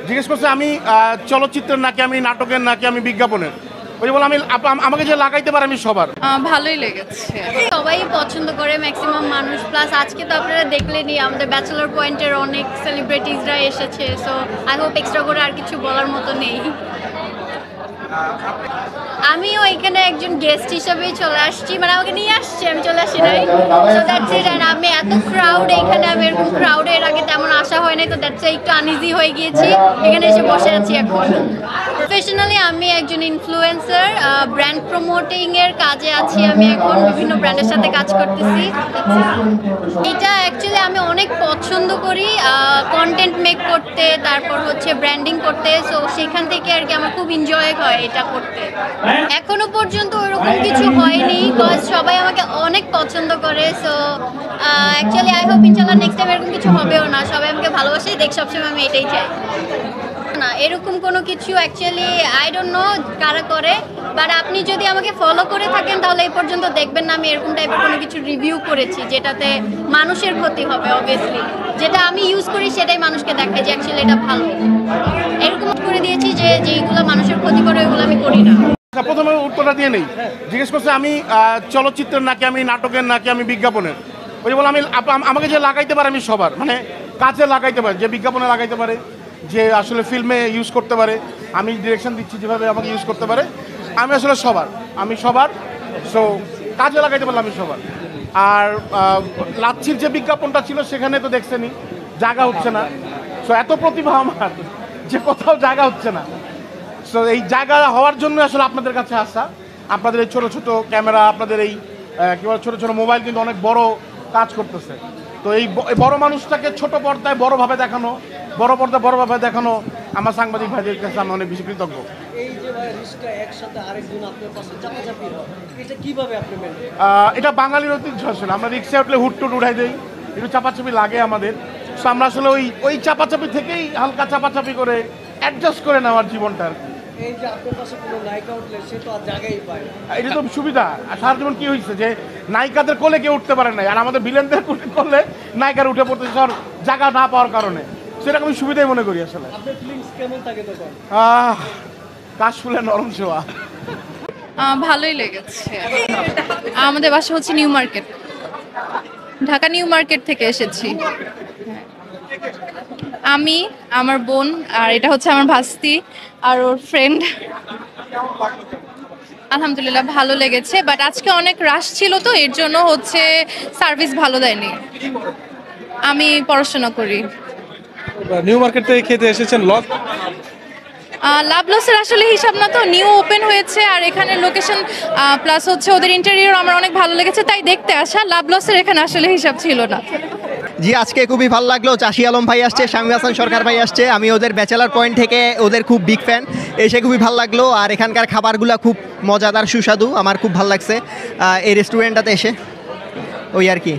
জিজ্ঞেস করছে আমি চলচ্চিত্রের নাকি আমি নাটকের নাকি আমি বিজ্ঞাপনের। ওই বলে আমি আমাকে যে লাগাইতে পারে আমি সবার। ভালোই লেগেছে। সবাই পছন্দ করে ম্যাক্সিমাম মানুষ, প্লাস আজকে তো আপনারা দেখলেনই আমাদের ব্যাচেলর পয়েন্টের অনেক সেলিব্রিটিজরা এসেছে। সো আই হোপ এক্সট্রা করে আর কিছু বলার মতো নেই। আমিও এখানে একজন গেস্ট হিসেবেই চলে আসছি, মানে আমাকে নিয়ে আসছে, আমি চলে আসি নাই। So that's it. অ্যান্ড আমি এত ক্রাউড এখানে, আমি এরকম ক্রাউডে এর আগে তেমন আসা হয় নাই, তো দ্যাটস একটু আনইজি হয়ে গিয়েছি। এখানে এসে বসে আছি এখন। প্রফেশনালি আমি একজন ইনফ্লুয়েন্সার, ব্র্যান্ড প্রমোটিংয়ের কাজে আছি। আমি এখন বিভিন্ন ব্র্যান্ডের সাথে কাজ করতেছি। এটা অ্যাকচুয়ালি আমি অনেক পছন্দ করি কন্টেন্ট মেক করতে, তারপর হচ্ছে ব্র্যান্ডিং করতে। সো সেখান থেকে আর কি আমার খুব এনজয় হয় এটা করতে। এখনো পর্যন্ত ওরকম কিছু হয়নি, বিকজ সবাই আমাকে অনেক পছন্দ করে। সো অ্যাকচুয়ালি আই হোপ ইনশাল্লাহ নেক্সট টাইম এরকম কিছু হবেও না। সবাই আমাকে ভালোবাসেই দেখ, সবসময় আমি এটাই চাই। না, এরকম কোনো কিছু অ্যাকচুয়ালি আই ডোন্ট নো কারা করে, বাট আপনি যদি আমাকে ফলো করে থাকেন তাহলে এই পর্যন্ত দেখবেন না আমি এরকম টাইপের কোনো কিছু রিভিউ করেছি যেটাতে মানুষের ক্ষতি হবে। অবভিয়াসলি যেটা আমি ইউজ করি সেটাই মানুষকে দেখাই যে অ্যাকচুয়ালি এটা ভালো। এরকম করে দিয়েছি যে যেগুলো মানুষের ক্ষতি করে ওইগুলো আমি করি না। প্রথমে উত্তরটা দিয়ে নেই। জিজ্ঞেস করছে আমি চলচ্চিত্রের নাকি আমি নাটকের নাকি আমি বিজ্ঞাপনের। ওই বলে আমি আমাকে যে লাগাইতে পারে আমি সবার, মানে কাজে লাগাইতে পারে, যে বিজ্ঞাপনে লাগাইতে পারে, যে আসলে ফিল্মে ইউজ করতে পারে, আমি ডিরেকশন দিচ্ছি যেভাবে আমাকে ইউজ করতে পারে, আমি আসলে সবার, আমি সবার। সো কাজে লাগাইতে পারলাম আমি সবার। আর লাচ্ছির যে বিজ্ঞাপনটা ছিল সেখানে তো দেখছেনই, জায়গা হচ্ছে না। সো এত প্রতিভা আমার যে কোথাও জায়গা হচ্ছে না। সো এই জায়গা হওয়ার জন্য আসলে আপনাদের কাছে আসা। আপনাদের এই ছোটো ছোটো ক্যামেরা, আপনাদের এই কী বলে ছোটো ছোটো মোবাইল কিন্তু অনেক বড় কাজ করতেছে। তো এই বড় মানুষটাকে ছোট পর্দায় বড়ভাবে দেখানো, বড় পর্দায় বড়ভাবে দেখানো আমার সাংবাদিক ভাইদের কাছে আমি অনেক বেশি কৃতজ্ঞ। এই যে রিস্কটা একসাথে আরেকজন আপনার পাশে চাপাচাপি হয়, এটা কিভাবে আপনি মেনে? এটা বাঙালির ঐতিহ্য আসলে। আমরা রিক্সায় উঠলে হুটটুট উঠাই দিই, একটু চাপাচাপি লাগে আমাদের। সো আমরা আসলে ওই চাপাচাপি থেকেই হালকা চাপাচাপি করে অ্যাডজাস্ট করে নেওয়ার জীবনটা আর কি। এই যে আপনার পাশে কোনো নায়িকা উঠলে সে তো আর জায়গাই পায় না, এটা তো সুবিধা। আর সারা জীবন কি হয়েছে যে নায়িকাদের কোলে কেউ উঠতে পারে নাই, আর আমাদের ভিলেনদের করলে নায়িকার উঠে পড়তে সর জায়গা না পাওয়ার কারণে। সেটা আমি সুবিধাই মনে করি আসলে। আপনার ফিলিংস কেমন থাকে তখন? কাশফুলের নরম ছোঁয়া। ভালোই লেগেছে। আমাদের বাসা হচ্ছে new market, Dhaka new market থেকে এসেছি। আমি, আমার বোন, আর এটা হচ্ছে আমার ভাস্তি আর ওর ফ্রেন্ড। আলহামদুলিল্লাহ ভালো লেগেছে, বাট আজকে অনেক রাশ ছিল তো এর জন্য হচ্ছে সার্ভিস ভালো দেয়নি। আমি পড়াশোনা করি। নিউ মার্কেট থেকে খেতে এসেছেন লাভ লসের আসলে হিসাব না, তো নিউ ওপেন হয়েছে আর এখানে লোকেশন প্লাস হচ্ছে ওদের ইন্টেরিয়র আমার অনেক ভালো লেগেছে, তাই দেখতে আসা। লাভ লসের এখানে আসলে হিসাব ছিল না। জি, আজকে খুবই ভালো লাগলো। চাষি আলম ভাই আসছে, শামীম হাসান সরকার ভাই আসছে। আমি ওদের ব্যাচেলার পয়েন্ট থেকে ওদের খুব বিগ ফ্যান, এসে খুবই ভালো লাগলো। আর এখানকার খাবারগুলো খুব মজাদার, সুস্বাদু, আমার খুব ভালো লাগছে এই রেস্টুরেন্টটাতে এসে। ওই আর কি।